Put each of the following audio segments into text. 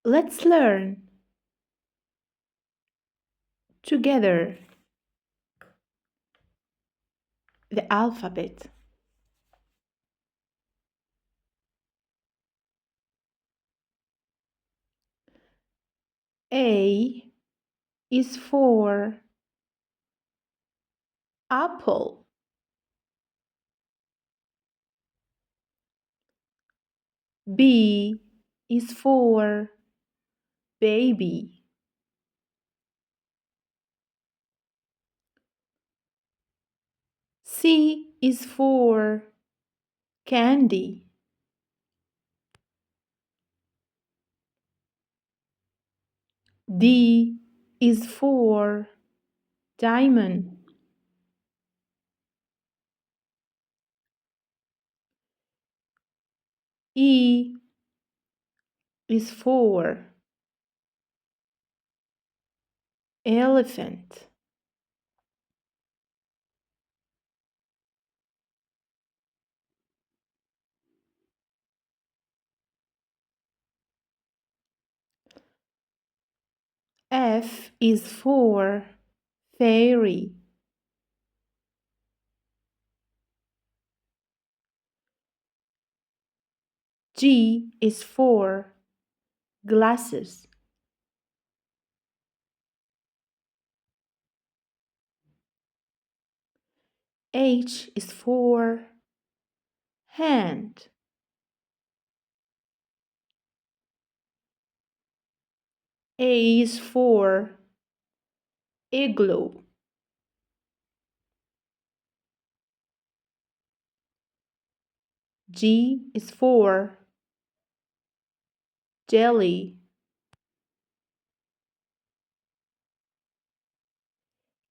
Let's learn together the alphabet. A is for apple. B is for baby. C is for candy. D is for diamond. E is for elephant. F is for fairy. G is for glasses. H is for hand. A is for igloo. G is for jelly.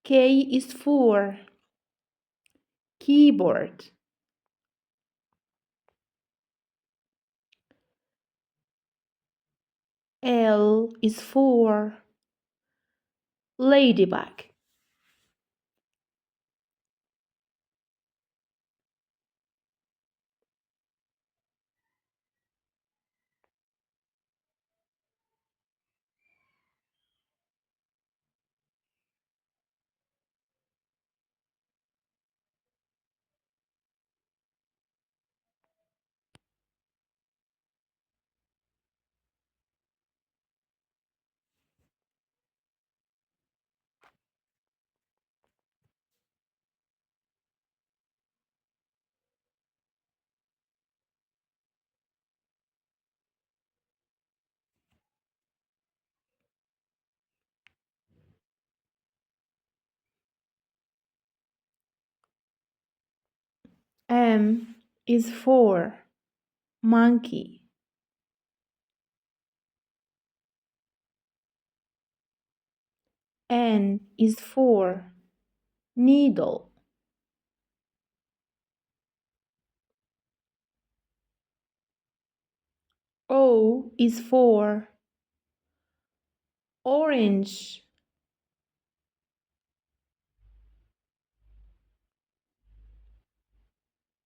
K is for keyboard. L is for ladybug. M is for monkey. N is for needle. O is for orange.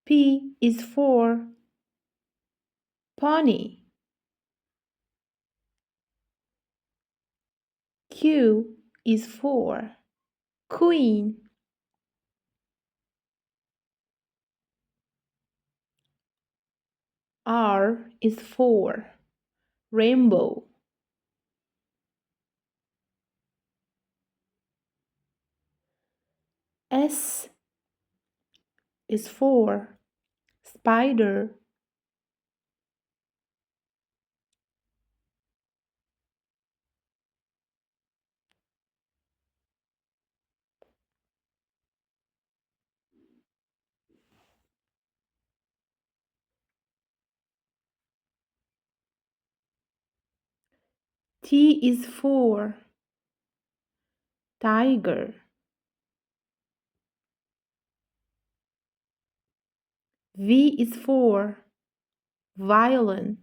P is for pony. Q is for queen. R is for rainbow. S is for spider. T is for tiger. V is for violin.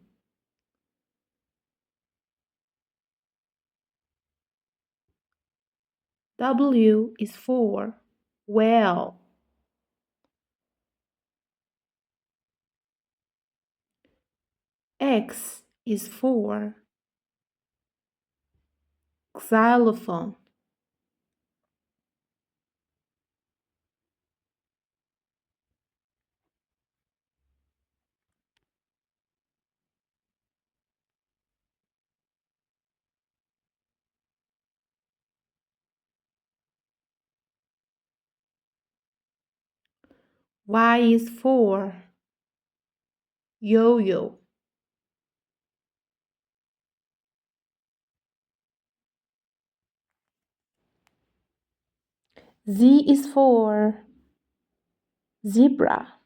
W is for whale. X is for xylophone. Y is for yo-yo. Z is for zebra.